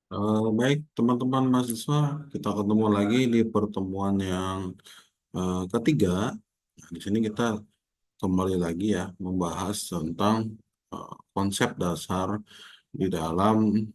Baik, teman-teman mahasiswa, kita ketemu lagi di pertemuan yang ketiga. Nah, di sini kita kembali lagi ya membahas tentang konsep dasar di dalam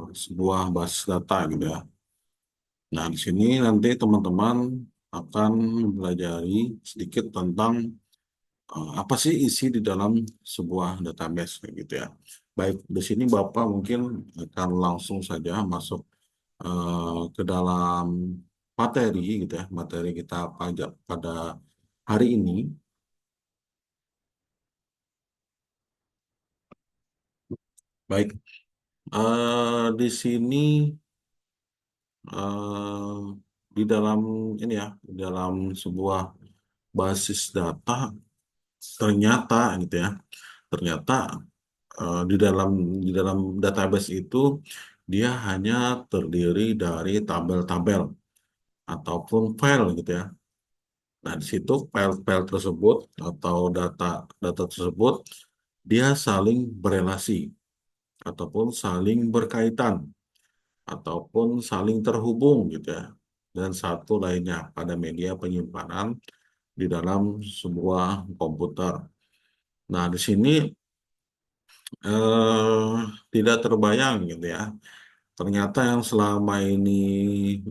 sebuah basis data gitu ya. Nah, di sini nanti teman-teman akan mempelajari sedikit tentang apa sih isi di dalam sebuah database kayak gitu ya. Baik, di sini Bapak mungkin akan langsung saja masuk ke dalam materi gitu ya, materi kita pajak pada hari ini. Baik, di sini eh, di dalam ini ya, di dalam sebuah basis data ternyata gitu ya, ternyata di dalam database itu dia hanya terdiri dari tabel-tabel ataupun file gitu ya. Nah, di situ file-file tersebut atau data tersebut dia saling berelasi ataupun saling berkaitan ataupun saling terhubung gitu ya. Dan satu lainnya pada media penyimpanan di dalam sebuah komputer. Nah, di sini tidak terbayang gitu ya. Ternyata yang selama ini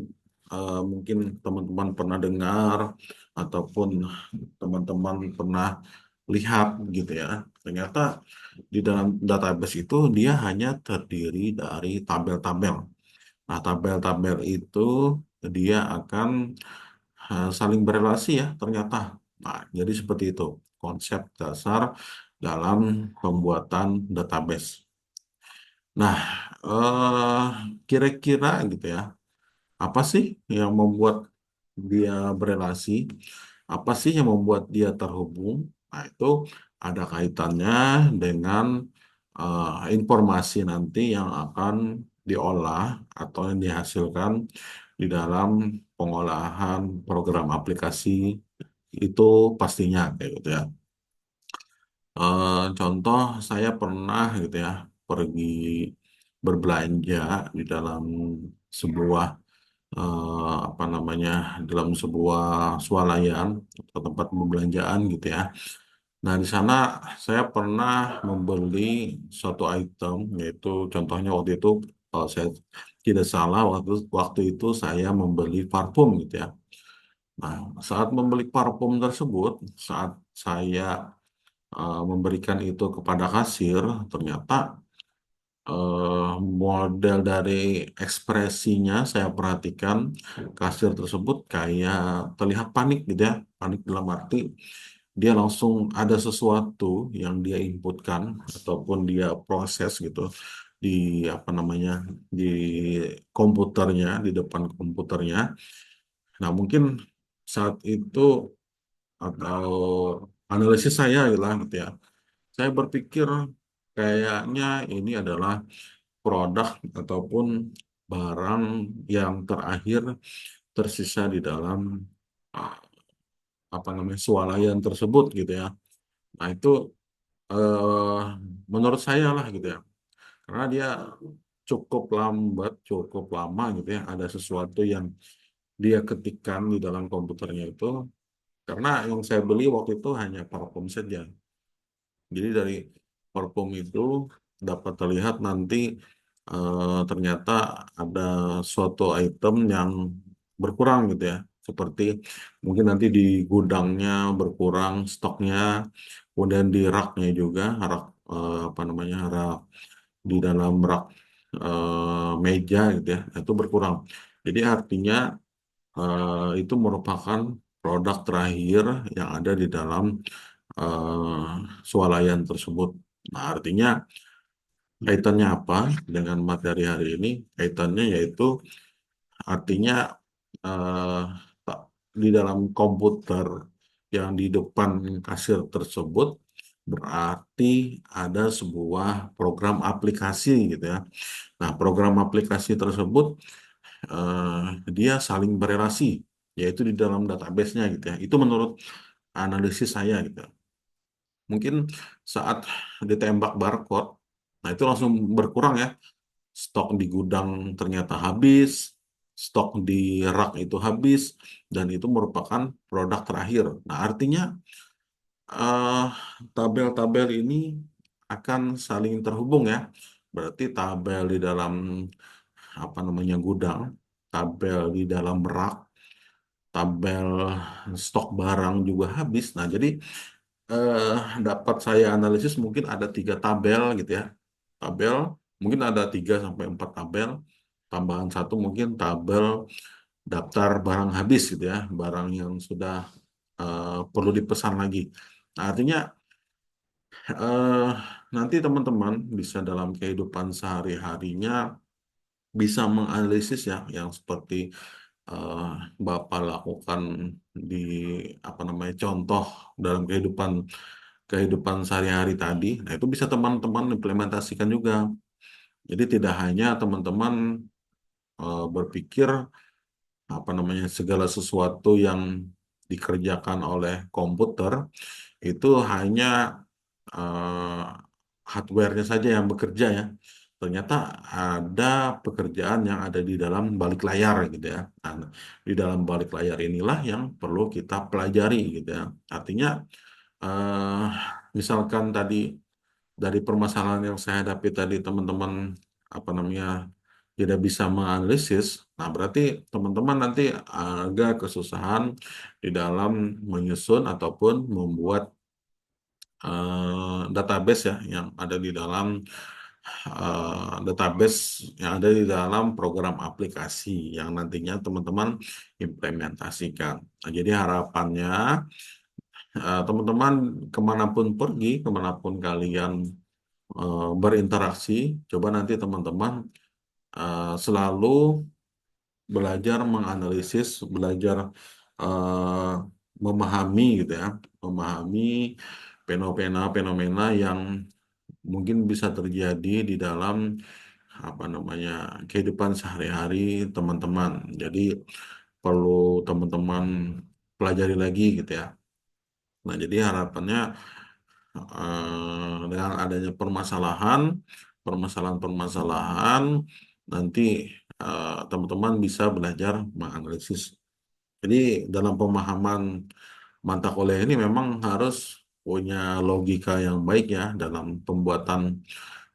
mungkin teman-teman pernah dengar ataupun teman-teman pernah lihat gitu ya. Ternyata di dalam database itu dia hanya terdiri dari tabel-tabel. Nah, tabel-tabel itu dia akan saling berelasi ya ternyata. Nah, jadi seperti itu konsep dasar dalam pembuatan database. Nah, kira-kira gitu ya, apa sih yang membuat dia berelasi? Apa sih yang membuat dia terhubung? Nah, itu ada kaitannya dengan informasi nanti yang akan diolah atau yang dihasilkan di dalam pengolahan program aplikasi itu pastinya kayak gitu ya. Contoh saya pernah gitu ya pergi berbelanja di dalam sebuah apa namanya dalam sebuah swalayan atau tempat pembelanjaan gitu ya. Nah, di sana saya pernah membeli suatu item, yaitu contohnya waktu itu kalau saya tidak salah waktu itu saya membeli parfum gitu ya. Nah, saat membeli parfum tersebut, saat saya memberikan itu kepada kasir, ternyata model dari ekspresinya saya perhatikan kasir tersebut kayak terlihat panik gitu ya, panik dalam arti dia langsung ada sesuatu yang dia inputkan ataupun dia proses gitu di apa namanya di komputernya, di depan komputernya. Nah, mungkin saat itu atau analisis saya gitu lah gitu ya, saya berpikir kayaknya ini adalah produk ataupun barang yang terakhir tersisa di dalam ah, apa namanya swalayan tersebut gitu ya. Nah, itu eh, menurut saya lah gitu ya. Karena dia cukup lambat, cukup lama gitu ya. Ada sesuatu yang dia ketikkan di dalam komputernya itu. Karena yang saya beli waktu itu hanya parfum saja. Jadi dari parfum itu dapat terlihat nanti ternyata ada suatu item yang berkurang gitu ya. Seperti mungkin nanti di gudangnya berkurang stoknya, kemudian di raknya juga, rak apa namanya rak di dalam rak meja gitu ya, itu berkurang. Jadi artinya itu merupakan produk terakhir yang ada di dalam eh, swalayan tersebut. Nah, artinya kaitannya apa dengan materi hari ini? Kaitannya yaitu artinya eh, di dalam komputer yang di depan kasir tersebut berarti ada sebuah program aplikasi gitu ya. Nah, program aplikasi tersebut eh, dia saling berelasi, yaitu di dalam database-nya gitu ya. Itu menurut analisis saya gitu. Mungkin saat ditembak barcode, nah itu langsung berkurang ya. stok di gudang ternyata habis, stok di rak itu habis, dan itu merupakan produk terakhir. Nah, artinya eh, tabel-tabel ini akan saling terhubung ya. Berarti tabel di dalam apa namanya gudang, tabel di dalam rak, tabel stok barang juga habis. Nah, jadi eh, dapat saya analisis mungkin ada 3 tabel gitu ya. Tabel mungkin ada 3 sampai 4 tabel. Tambahan satu mungkin tabel daftar barang habis gitu ya, barang yang sudah perlu dipesan lagi. Nah, artinya eh, nanti teman-teman bisa dalam kehidupan sehari-harinya bisa menganalisis ya yang seperti eh, Bapak lakukan di apa namanya contoh dalam kehidupan kehidupan sehari-hari tadi. Nah, itu bisa teman-teman implementasikan juga. Jadi tidak hanya teman-teman berpikir apa namanya segala sesuatu yang dikerjakan oleh komputer itu hanya eh, hardware-nya saja yang bekerja ya. Ternyata ada pekerjaan yang ada di dalam balik layar gitu ya. Nah, di dalam balik layar inilah yang perlu kita pelajari gitu ya. Artinya eh, misalkan tadi dari permasalahan yang saya hadapi tadi teman-teman apa namanya tidak bisa menganalisis, nah berarti teman-teman nanti agak kesusahan di dalam menyusun ataupun membuat database ya yang ada di dalam database yang ada di dalam program aplikasi yang nantinya teman-teman implementasikan. Nah, jadi harapannya teman-teman kemanapun pergi, kemanapun kalian berinteraksi, coba nanti teman-teman selalu belajar menganalisis, belajar eh, memahami gitu ya, memahami fenomena-fenomena yang mungkin bisa terjadi di dalam apa namanya kehidupan sehari-hari teman-teman. Jadi perlu teman-teman pelajari lagi gitu ya. Nah, jadi harapannya dengan adanya permasalahan-permasalahan nanti teman-teman bisa belajar menganalisis. Jadi dalam pemahaman mata kuliah ini memang harus punya logika yang baik ya dalam pembuatan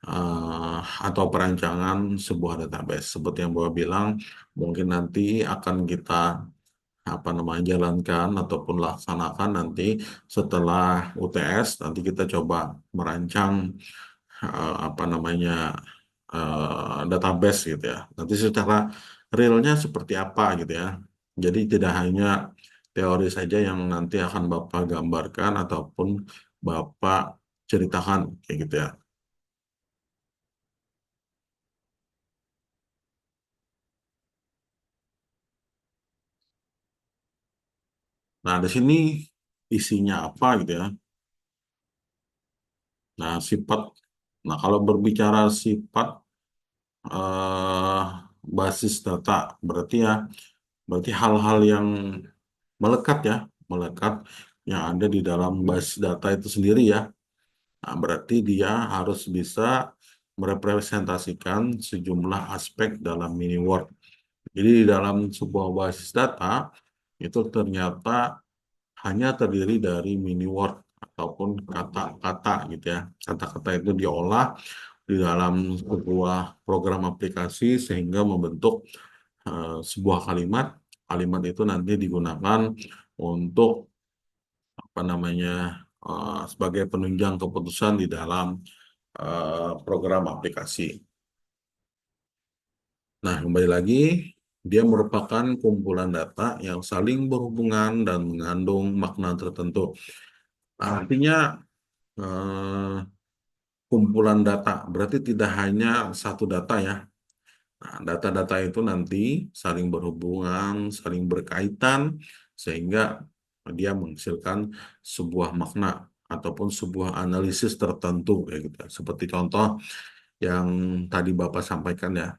eh, atau perancangan sebuah database. Seperti yang Bapak bilang, mungkin nanti akan kita apa namanya jalankan ataupun laksanakan nanti setelah UTS nanti kita coba merancang apa namanya database gitu ya. Nanti secara realnya seperti apa gitu ya. Jadi tidak hanya teori saja yang nanti akan Bapak gambarkan ataupun Bapak ceritakan kayak gitu ya. Nah, di sini isinya apa gitu ya. Nah, sifat. Nah, kalau berbicara sifat eh, basis data, berarti hal-hal yang melekat ya, melekat yang ada di dalam basis data itu sendiri ya. Nah, berarti dia harus bisa merepresentasikan sejumlah aspek dalam mini word. Jadi di dalam sebuah basis data itu ternyata hanya terdiri dari mini word ataupun kata-kata gitu ya. Kata-kata itu diolah di dalam sebuah program aplikasi sehingga membentuk sebuah kalimat. Kalimat itu nanti digunakan untuk apa namanya sebagai penunjang keputusan di dalam program aplikasi. Nah, kembali lagi, dia merupakan kumpulan data yang saling berhubungan dan mengandung makna tertentu. Artinya eh, kumpulan data berarti tidak hanya satu data ya. Nah, data-data itu nanti saling berhubungan, saling berkaitan, sehingga dia menghasilkan sebuah makna ataupun sebuah analisis tertentu, kayak gitu. Seperti contoh yang tadi Bapak sampaikan ya,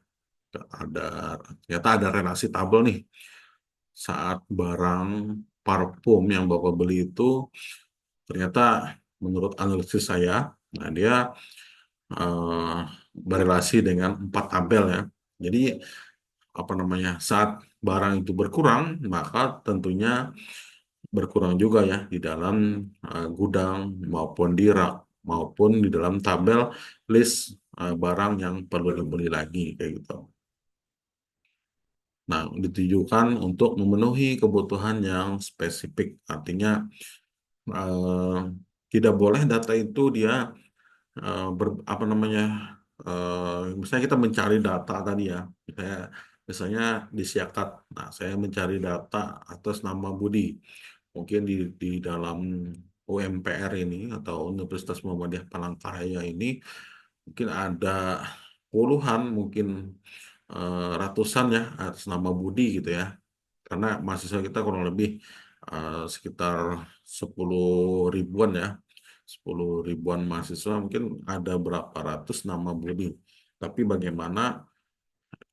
ada ternyata ada relasi tabel nih saat barang parfum yang Bapak beli itu ternyata menurut analisis saya, nah dia eh, berelasi dengan 4 tabel ya. Jadi apa namanya, saat barang itu berkurang, maka tentunya berkurang juga ya di dalam gudang maupun di rak maupun di dalam tabel list barang yang perlu dibeli lagi kayak gitu. Nah, ditujukan untuk memenuhi kebutuhan yang spesifik. Artinya eh, tidak boleh data itu dia apa namanya, misalnya kita mencari data tadi ya, saya misalnya di Siakat, nah saya mencari data atas nama Budi, mungkin di dalam UMPR ini atau Universitas Muhammadiyah Palangkaraya ini mungkin ada puluhan, mungkin ratusan ya atas nama Budi gitu ya, karena mahasiswa kita kurang lebih sekitar 10 ribuan ya, 10 ribuan mahasiswa, mungkin ada berapa ratus nama Budi. Tapi bagaimana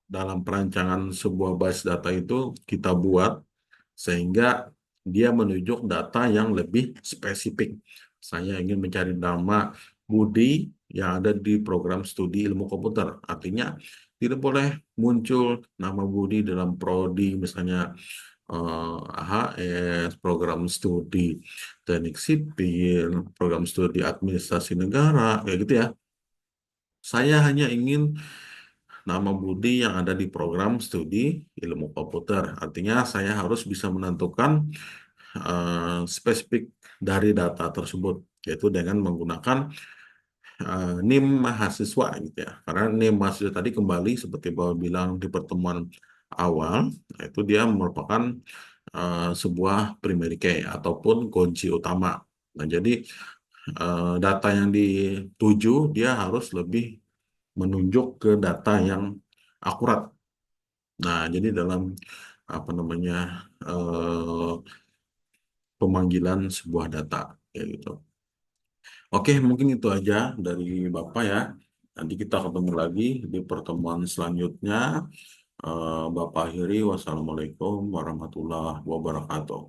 dalam perancangan sebuah base data itu kita buat sehingga dia menunjuk data yang lebih spesifik. Saya ingin mencari nama Budi yang ada di program studi ilmu komputer. Artinya tidak boleh muncul nama Budi dalam prodi, misalnya AHS, program studi teknik sipil, program studi administrasi negara, kayak gitu ya. Saya hanya ingin nama Budi yang ada di program studi ilmu komputer. Artinya saya harus bisa menentukan spesifik dari data tersebut, yaitu dengan menggunakan NIM mahasiswa gitu ya. Karena NIM mahasiswa tadi kembali seperti Bapak bilang di pertemuan awal, itu dia merupakan sebuah primary key ataupun kunci utama. Nah, jadi data yang dituju dia harus lebih menunjuk ke data yang akurat. Nah, jadi dalam apa namanya, eh, pemanggilan sebuah data kayak gitu. Oke, mungkin itu aja dari Bapak ya. Nanti kita ketemu lagi di pertemuan selanjutnya. Bapak akhiri, wassalamualaikum warahmatullahi wabarakatuh.